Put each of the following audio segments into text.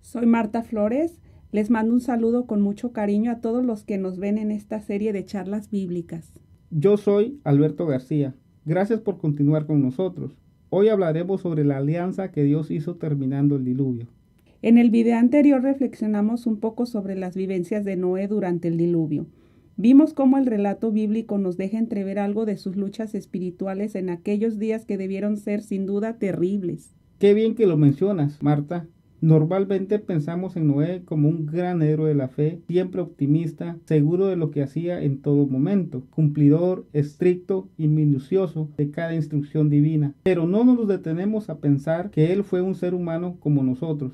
Soy Marta Flores. Les mando un saludo con mucho cariño a todos los que nos ven en esta serie de charlas bíblicas. Yo soy Alberto García. Gracias por continuar con nosotros. Hoy hablaremos sobre la alianza que Dios hizo terminando el diluvio. En el video anterior reflexionamos un poco sobre las vivencias de Noé durante el diluvio. Vimos cómo el relato bíblico nos deja entrever algo de sus luchas espirituales en aquellos días que debieron ser sin duda terribles. Qué bien que lo mencionas, Marta. Normalmente pensamos en Noé como un gran héroe de la fe, siempre optimista, seguro de lo que hacía en todo momento, cumplidor, estricto y minucioso de cada instrucción divina. Pero no nos detenemos a pensar que él fue un ser humano como nosotros.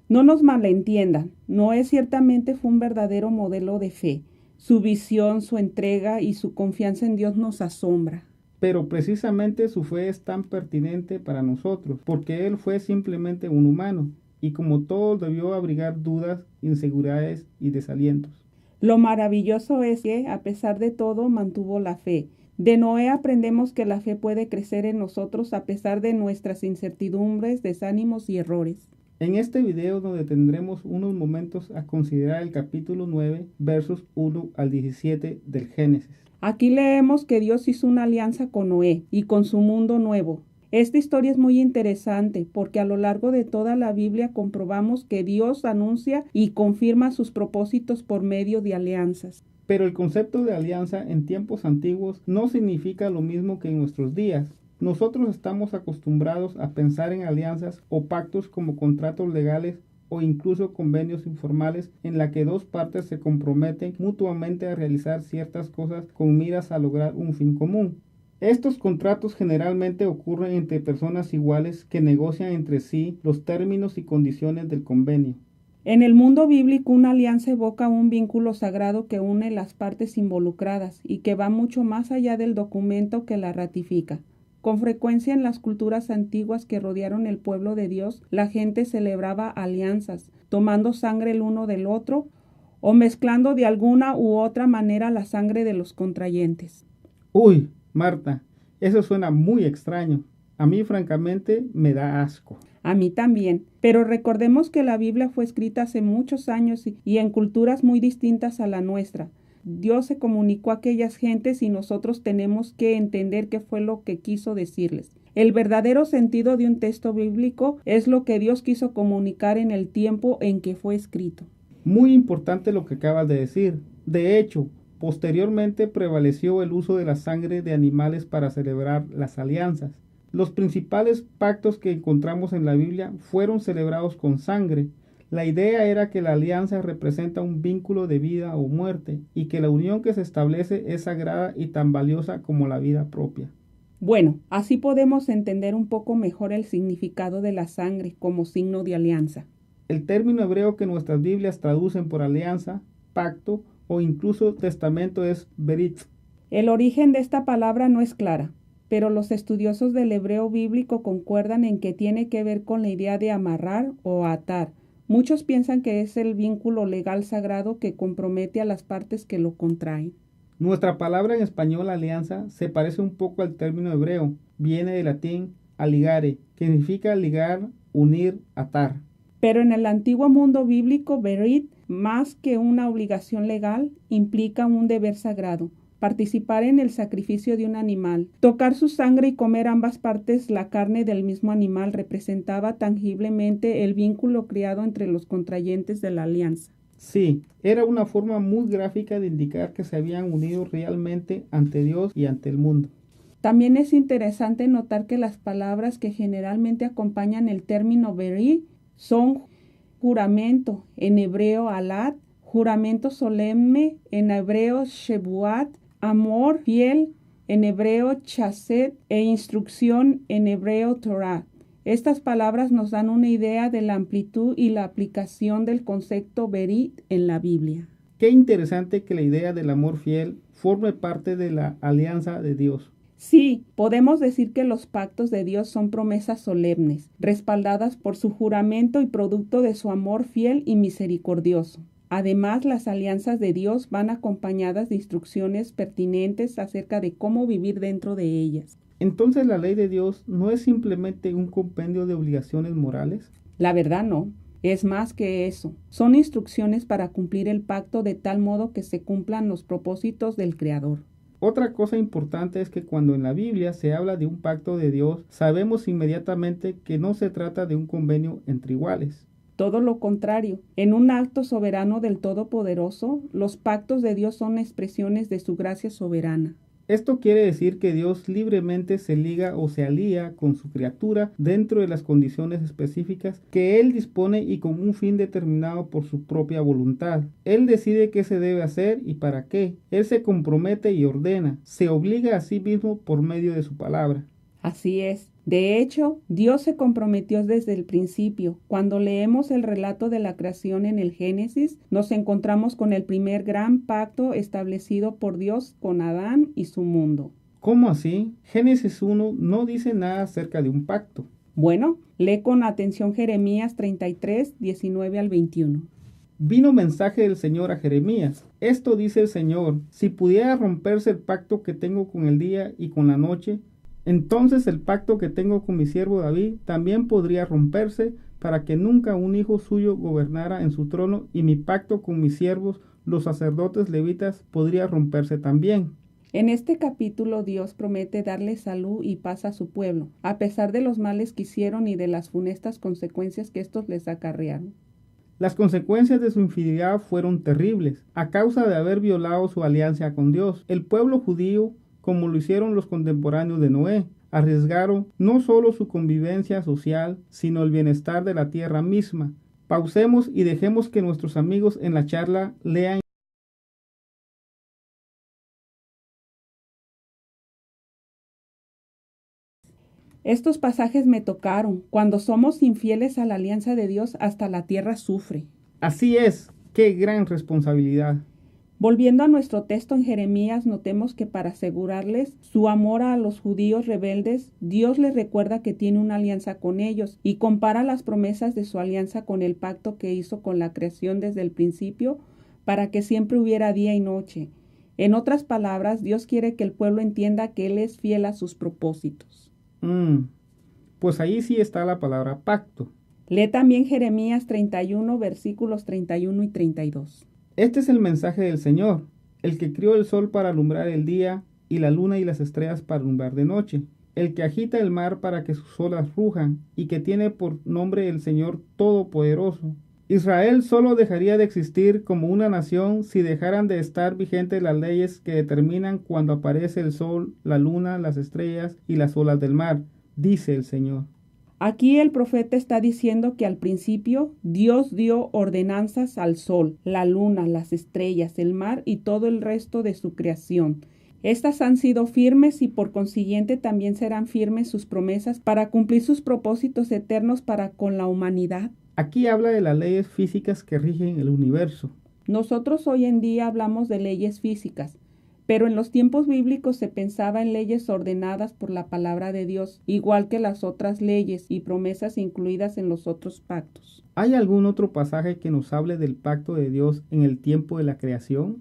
No nos malentiendan, Noé ciertamente fue un verdadero modelo de fe. Su visión, su entrega y su confianza en Dios nos asombra. Pero precisamente su fe es tan pertinente para nosotros, porque él fue simplemente un humano, y como todos debió abrigar dudas, inseguridades y desalientos. Lo maravilloso es que, a pesar de todo, mantuvo la fe. De Noé aprendemos que la fe puede crecer en nosotros a pesar de nuestras incertidumbres, desánimos y errores. En este video nos detendremos unos momentos a considerar el capítulo 9, versos 1 al 17 del Génesis. Aquí leemos que Dios hizo una alianza con Noé y con su mundo nuevo. Esta historia es muy interesante porque a lo largo de toda la Biblia comprobamos que Dios anuncia y confirma sus propósitos por medio de alianzas. Pero el concepto de alianza en tiempos antiguos no significa lo mismo que en nuestros días. Nosotros estamos acostumbrados a pensar en alianzas o pactos como contratos legales o incluso convenios informales en la que dos partes se comprometen mutuamente a realizar ciertas cosas con miras a lograr un fin común. Estos contratos generalmente ocurren entre personas iguales que negocian entre sí los términos y condiciones del convenio. En el mundo bíblico, una alianza evoca un vínculo sagrado que une las partes involucradas y que va mucho más allá del documento que la ratifica. Con frecuencia en las culturas antiguas que rodearon el pueblo de Dios, la gente celebraba alianzas, tomando sangre el uno del otro o mezclando de alguna u otra manera la sangre de los contrayentes. Uy, Marta, eso suena muy extraño. A mí francamente me da asco. A mí también, pero recordemos que la Biblia fue escrita hace muchos años y en culturas muy distintas a la nuestra. Dios se comunicó a aquellas gentes y nosotros tenemos que entender qué fue lo que quiso decirles. El verdadero sentido de un texto bíblico es lo que Dios quiso comunicar en el tiempo en que fue escrito. Muy importante lo que acabas de decir. De hecho, posteriormente prevaleció el uso de la sangre de animales para celebrar las alianzas. Los principales pactos que encontramos en la Biblia fueron celebrados con sangre. La idea era que la alianza representa un vínculo de vida o muerte y que la unión que se establece es sagrada y tan valiosa como la vida propia. Bueno, así podemos entender un poco mejor el significado de la sangre como signo de alianza. El término hebreo que nuestras Biblias traducen por alianza, pacto o incluso testamento es berit. El origen de esta palabra no es clara, pero los estudiosos del hebreo bíblico concuerdan en que tiene que ver con la idea de amarrar o atar. Muchos piensan que es el vínculo legal sagrado que compromete a las partes que lo contraen. Nuestra palabra en español alianza se parece un poco al término hebreo. Viene del latín aligare, que significa ligar, unir, atar. Pero en el antiguo mundo bíblico, berit, más que una obligación legal, implica un deber sagrado. Participar en el sacrificio de un animal, tocar su sangre y comer ambas partes la carne del mismo animal representaba tangiblemente el vínculo creado entre los contrayentes de la alianza. Sí, era una forma muy gráfica de indicar que se habían unido realmente ante Dios y ante el mundo. También es interesante notar que las palabras que generalmente acompañan el término berit son juramento, en hebreo alat, juramento solemne, en hebreo shebuat, amor fiel, en hebreo chased, e instrucción, en hebreo Torah. Estas palabras nos dan una idea de la amplitud y la aplicación del concepto berit en la Biblia. Qué interesante que la idea del amor fiel forme parte de la alianza de Dios. Sí, podemos decir que los pactos de Dios son promesas solemnes, respaldadas por su juramento y producto de su amor fiel y misericordioso. Además, las alianzas de Dios van acompañadas de instrucciones pertinentes acerca de cómo vivir dentro de ellas. Entonces, ¿la ley de Dios no es simplemente un compendio de obligaciones morales? La verdad no. Es más que eso, son instrucciones para cumplir el pacto de tal modo que se cumplan los propósitos del Creador. Otra cosa importante es que cuando en la Biblia se habla de un pacto de Dios, sabemos inmediatamente que no se trata de un convenio entre iguales. Todo lo contrario, en un acto soberano del Todopoderoso, los pactos de Dios son expresiones de su gracia soberana. Esto quiere decir que Dios libremente se liga o se alía con su criatura dentro de las condiciones específicas que Él dispone y con un fin determinado por su propia voluntad. Él decide qué se debe hacer y para qué. Él se compromete y ordena, se obliga a sí mismo por medio de su palabra. Así es. De hecho, Dios se comprometió desde el principio. Cuando leemos el relato de la creación en el Génesis, nos encontramos con el primer gran pacto establecido por Dios con Adán y su mundo. ¿Cómo así? Génesis 1 no dice nada acerca de un pacto. Bueno, lee con atención Jeremías 33, 19 al 21. Vino mensaje del Señor a Jeremías. Esto dice el Señor: si pudiera romperse el pacto que tengo con el día y con la noche, entonces el pacto que tengo con mi siervo David también podría romperse, para que nunca un hijo suyo gobernara en su trono, y mi pacto con mis siervos, los sacerdotes levitas, podría romperse también. En este capítulo Dios promete darle salud y paz a su pueblo, a pesar de los males que hicieron y de las funestas consecuencias que estos les acarrearon. Las consecuencias de su infidelidad fueron terribles, a causa de haber violado su alianza con Dios. El pueblo judío, como lo hicieron los contemporáneos de Noé, arriesgaron no solo su convivencia social, sino el bienestar de la tierra misma. Pausemos y dejemos que nuestros amigos en la charla lean. Estos pasajes me tocaron. Cuando somos infieles a la alianza de Dios, hasta la tierra sufre. Así es, qué gran responsabilidad. Volviendo a nuestro texto en Jeremías, notemos que para asegurarles su amor a los judíos rebeldes, Dios les recuerda que tiene una alianza con ellos y compara las promesas de su alianza con el pacto que hizo con la creación desde el principio para que siempre hubiera día y noche. En otras palabras, Dios quiere que el pueblo entienda que Él es fiel a sus propósitos. Pues ahí sí está la palabra pacto. Lee también Jeremías 31, versículos 31 y 32. Este es el mensaje del Señor, el que crió el sol para alumbrar el día y la luna y las estrellas para alumbrar de noche, el que agita el mar para que sus olas rujan y que tiene por nombre el Señor Todopoderoso. Israel solo dejaría de existir como una nación si dejaran de estar vigentes las leyes que determinan cuándo aparece el sol, la luna, las estrellas y las olas del mar, dice el Señor. Aquí el profeta está diciendo que al principio Dios dio ordenanzas al sol, la luna, las estrellas, el mar y todo el resto de su creación. Estas han sido firmes y por consiguiente también serán firmes sus promesas para cumplir sus propósitos eternos para con la humanidad. Aquí habla de las leyes físicas que rigen el universo. Nosotros hoy en día hablamos de leyes físicas, pero en los tiempos bíblicos se pensaba en leyes ordenadas por la palabra de Dios, igual que las otras leyes y promesas incluidas en los otros pactos. ¿Hay algún otro pasaje que nos hable del pacto de Dios en el tiempo de la creación?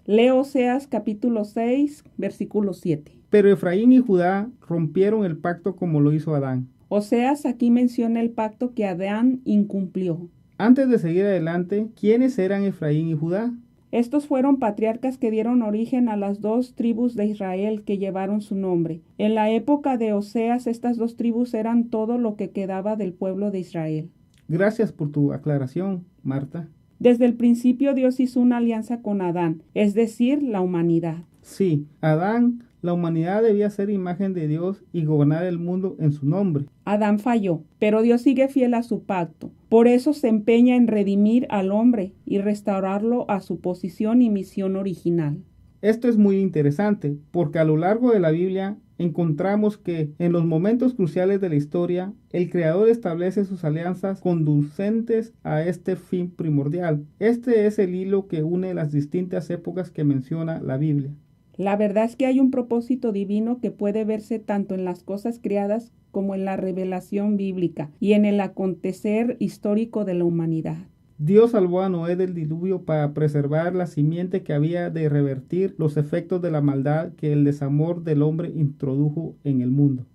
Lee Oseas capítulo 6, versículo 7. Pero Efraín y Judá rompieron el pacto como lo hizo Adán. Oseas aquí menciona el pacto que Adán incumplió. Antes de seguir adelante, ¿quiénes eran Efraín y Judá? Estos fueron patriarcas que dieron origen a las dos tribus de Israel que llevaron su nombre. En la época de Oseas, estas dos tribus eran todo lo que quedaba del pueblo de Israel. Gracias por tu aclaración, Marta. Desde el principio Dios hizo una alianza con Adán, es decir, la humanidad. Sí, Adán, la humanidad debía ser imagen de Dios y gobernar el mundo en su nombre. Adán falló, pero Dios sigue fiel a su pacto. Por eso se empeña en redimir al hombre y restaurarlo a su posición y misión original. Esto es muy interesante, porque a lo largo de la Biblia encontramos que en los momentos cruciales de la historia, el Creador establece sus alianzas conducentes a este fin primordial. Este es el hilo que une las distintas épocas que menciona la Biblia. La verdad es que hay un propósito divino que puede verse tanto en las cosas creadas como en la revelación bíblica y en el acontecer histórico de la humanidad. Dios salvó a Noé del diluvio para preservar la simiente que había de revertir los efectos de la maldad que el desamor del hombre introdujo en el mundo.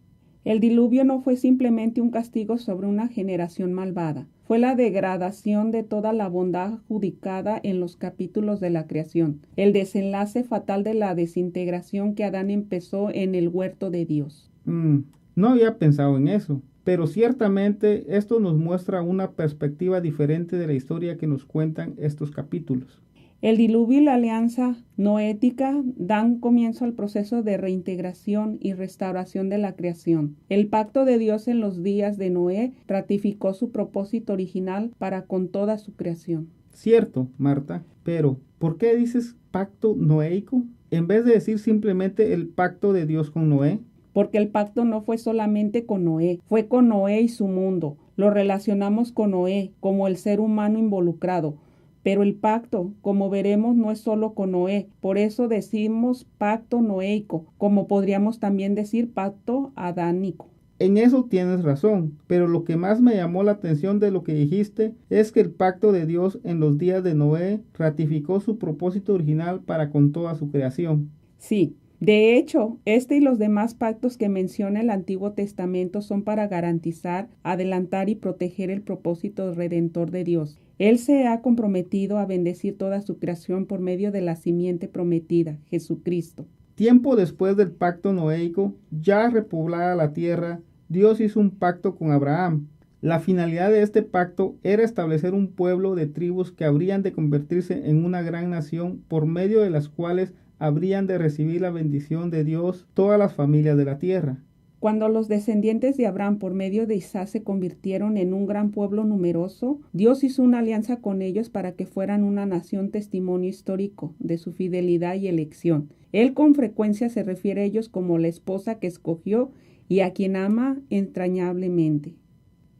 El diluvio no fue simplemente un castigo sobre una generación malvada, fue la degradación de toda la bondad adjudicada en los capítulos de la creación, el desenlace fatal de la desintegración que Adán empezó en el huerto de Dios. No había pensado en eso, pero ciertamente esto nos muestra una perspectiva diferente de la historia que nos cuentan estos capítulos. El diluvio y la alianza noética dan comienzo al proceso de reintegración y restauración de la creación. El pacto de Dios en los días de Noé ratificó su propósito original para con toda su creación. Cierto, Marta, pero ¿por qué dices pacto noéico en vez de decir simplemente el pacto de Dios con Noé? Porque el pacto no fue solamente con Noé, fue con Noé y su mundo. Lo relacionamos con Noé como el ser humano involucrado. Pero el pacto, como veremos, no es solo con Noé. Por eso decimos pacto noéico, como podríamos también decir pacto adánico. En eso tienes razón, pero lo que más me llamó la atención de lo que dijiste es que el pacto de Dios en los días de Noé ratificó su propósito original para con toda su creación. Sí. De hecho, este y los demás pactos que menciona el Antiguo Testamento son para garantizar, adelantar y proteger el propósito redentor de Dios. Él se ha comprometido a bendecir toda su creación por medio de la simiente prometida, Jesucristo. Tiempo después del pacto noéico, ya repoblada la tierra, Dios hizo un pacto con Abraham. La finalidad de este pacto era establecer un pueblo de tribus que habrían de convertirse en una gran nación por medio de las cuales habrían de recibir la bendición de Dios todas las familias de la tierra. Cuando los descendientes de Abraham por medio de Isaac se convirtieron en un gran pueblo numeroso, Dios hizo una alianza con ellos para que fueran una nación testimonio histórico de su fidelidad y elección. Él con frecuencia se refiere a ellos como la esposa que escogió y a quien ama entrañablemente.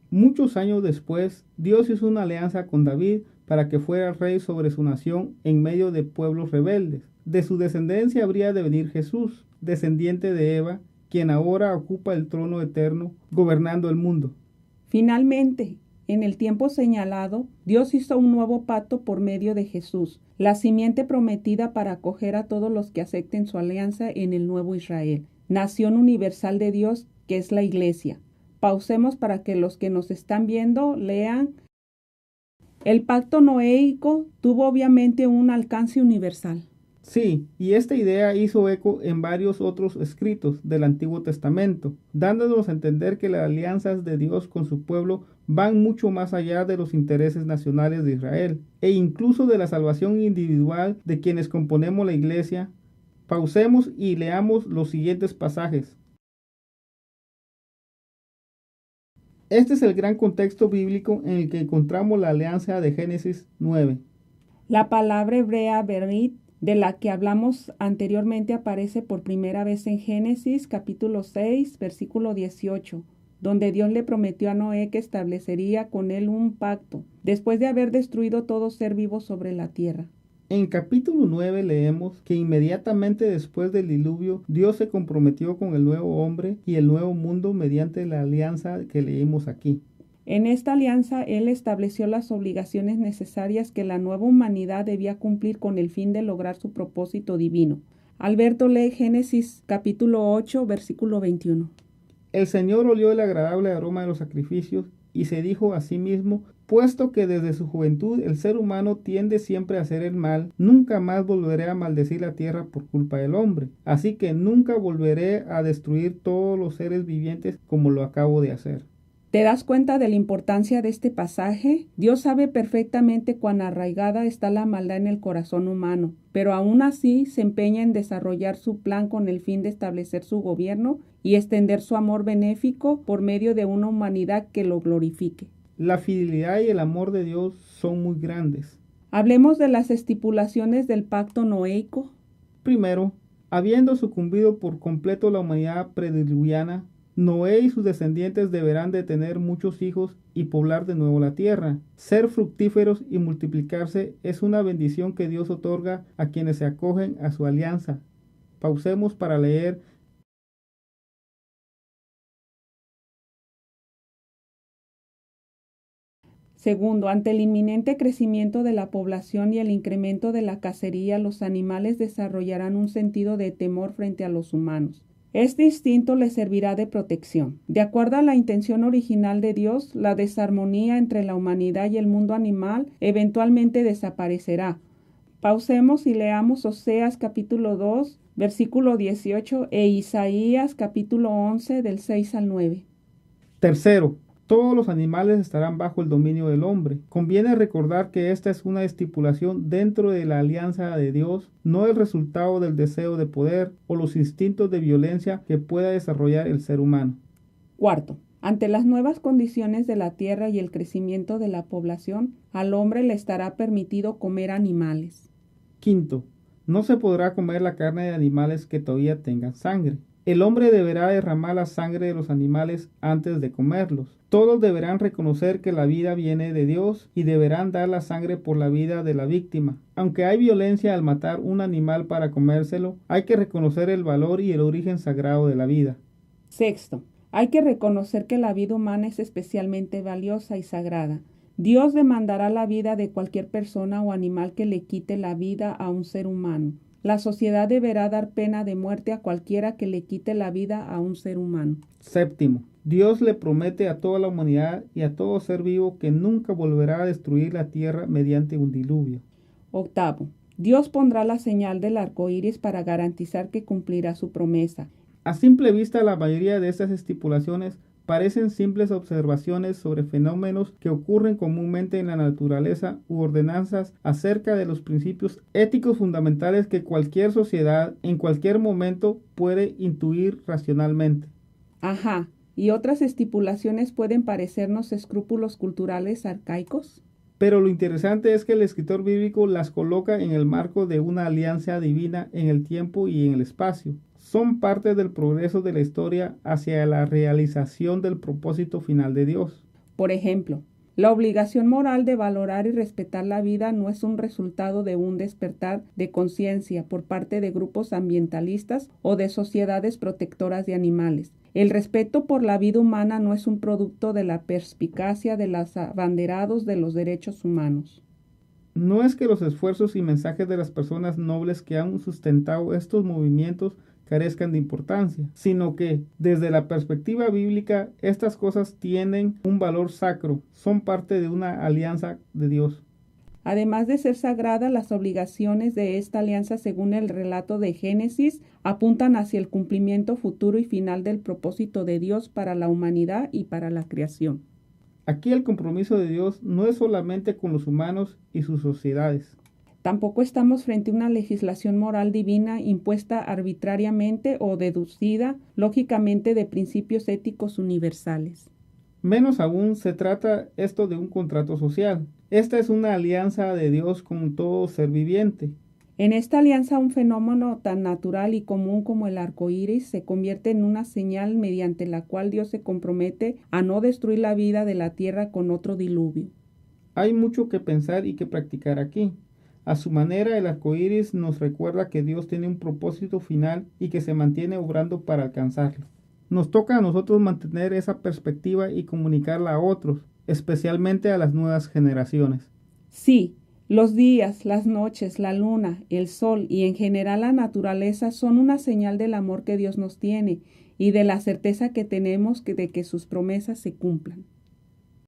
Muchos años después, Dios hizo una alianza con David para que fuera rey sobre su nación en medio de pueblos rebeldes. De su descendencia habría de venir Jesús, descendiente de Eva, quien ahora ocupa el trono eterno, gobernando el mundo. Finalmente, en el tiempo señalado, Dios hizo un nuevo pacto por medio de Jesús, la simiente prometida para acoger a todos los que acepten su alianza en el nuevo Israel, nación universal de Dios que es la Iglesia. Pausemos para que los que nos están viendo lean. El pacto noéico tuvo obviamente un alcance universal. Sí, y esta idea hizo eco en varios otros escritos del Antiguo Testamento, dándonos a entender que las alianzas de Dios con su pueblo van mucho más allá de los intereses nacionales de Israel, e incluso de la salvación individual de quienes componemos la iglesia. Pausemos y leamos los siguientes pasajes. Este es el gran contexto bíblico en el que encontramos la alianza de Génesis 9. La palabra hebrea berit, de la que hablamos anteriormente, aparece por primera vez en Génesis capítulo 6, versículo 18, donde Dios le prometió a Noé que establecería con él un pacto, después de haber destruido todo ser vivo sobre la tierra. En el capítulo 9 leemos que inmediatamente después del diluvio, Dios se comprometió con el nuevo hombre y el nuevo mundo mediante la alianza que leímos aquí. En esta alianza, Él estableció las obligaciones necesarias que la nueva humanidad debía cumplir con el fin de lograr su propósito divino. Alberto lee Génesis capítulo 8, versículo 21. El Señor olió el agradable aroma de los sacrificios y se dijo a sí mismo, puesto que desde su juventud el ser humano tiende siempre a hacer el mal, nunca más volveré a maldecir la tierra por culpa del hombre. Así que nunca volveré a destruir todos los seres vivientes como lo acabo de hacer. ¿Te das cuenta de la importancia de este pasaje? Dios sabe perfectamente cuán arraigada está la maldad en el corazón humano, pero aún así se empeña en desarrollar su plan con el fin de establecer su gobierno y extender su amor benéfico por medio de una humanidad que lo glorifique. La fidelidad y el amor de Dios son muy grandes. Hablemos de las estipulaciones del pacto noéico. Primero, habiendo sucumbido por completo la humanidad prediluviana, Noé y sus descendientes deberán de tener muchos hijos y poblar de nuevo la tierra. Ser fructíferos y multiplicarse es una bendición que Dios otorga a quienes se acogen a su alianza. Pausemos para leer. Segundo, ante el inminente crecimiento de la población y el incremento de la cacería, los animales desarrollarán un sentido de temor frente a los humanos. Este instinto le servirá de protección. De acuerdo a la intención original de Dios, la desarmonía entre la humanidad y el mundo animal eventualmente desaparecerá. Pausemos y leamos Oseas capítulo 2, versículo 18 e Isaías capítulo 11 del 6 al 9. Tercero, todos los animales estarán bajo el dominio del hombre. Conviene recordar que esta es una estipulación dentro de la alianza de Dios, no el resultado del deseo de poder o los instintos de violencia que pueda desarrollar el ser humano. Cuarto, ante las nuevas condiciones de la tierra y el crecimiento de la población, al hombre le estará permitido comer animales. Quinto, no se podrá comer la carne de animales que todavía tengan sangre. El hombre deberá derramar la sangre de los animales antes de comerlos. Todos deberán reconocer que la vida viene de Dios y deberán dar la sangre por la vida de la víctima. Aunque hay violencia al matar un animal para comérselo, hay que reconocer el valor y el origen sagrado de la vida. Sexto, hay que reconocer que la vida humana es especialmente valiosa y sagrada. Dios demandará la vida de cualquier persona o animal que le quite la vida a un ser humano. La sociedad deberá dar pena de muerte a cualquiera que le quite la vida a un ser humano. Séptimo, Dios le promete a toda la humanidad y a todo ser vivo que nunca volverá a destruir la tierra mediante un diluvio. Octavo, Dios pondrá la señal del arco iris para garantizar que cumplirá su promesa. A simple vista, la mayoría de estas estipulaciones parecen simples observaciones sobre fenómenos que ocurren comúnmente en la naturaleza u ordenanzas acerca de los principios éticos fundamentales que cualquier sociedad en cualquier momento puede intuir racionalmente. Ajá, ¿y otras estipulaciones pueden parecernos escrúpulos culturales arcaicos? Pero lo interesante es que el escritor bíblico las coloca en el marco de una alianza divina en el tiempo y en el espacio. Son parte del progreso de la historia hacia la realización del propósito final de Dios. Por ejemplo, la obligación moral de valorar y respetar la vida no es un resultado de un despertar de conciencia por parte de grupos ambientalistas o de sociedades protectoras de animales. El respeto por la vida humana no es un producto de la perspicacia de los abanderados de los derechos humanos. No es que los esfuerzos y mensajes de las personas nobles que han sustentado estos movimientos carezcan de importancia, sino que, desde la perspectiva bíblica, estas cosas tienen un valor sacro, son parte de una alianza de Dios. Además de ser sagradas, las obligaciones de esta alianza, según el relato de Génesis, apuntan hacia el cumplimiento futuro y final del propósito de Dios para la humanidad y para la creación. Aquí el compromiso de Dios no es solamente con los humanos y sus sociedades. Tampoco estamos frente a una legislación moral divina impuesta arbitrariamente o deducida lógicamente de principios éticos universales. Menos aún se trata esto de un contrato social. Esta es una alianza de Dios con todo ser viviente. En esta alianza, un fenómeno tan natural y común como el arco iris se convierte en una señal mediante la cual Dios se compromete a no destruir la vida de la tierra con otro diluvio. Hay mucho que pensar y que practicar aquí. A su manera, el arco iris nos recuerda que Dios tiene un propósito final y que se mantiene obrando para alcanzarlo. Nos toca a nosotros mantener esa perspectiva y comunicarla a otros, especialmente a las nuevas generaciones. Sí, los días, las noches, la luna, el sol y en general la naturaleza son una señal del amor que Dios nos tiene y de la certeza que tenemos de que sus promesas se cumplan.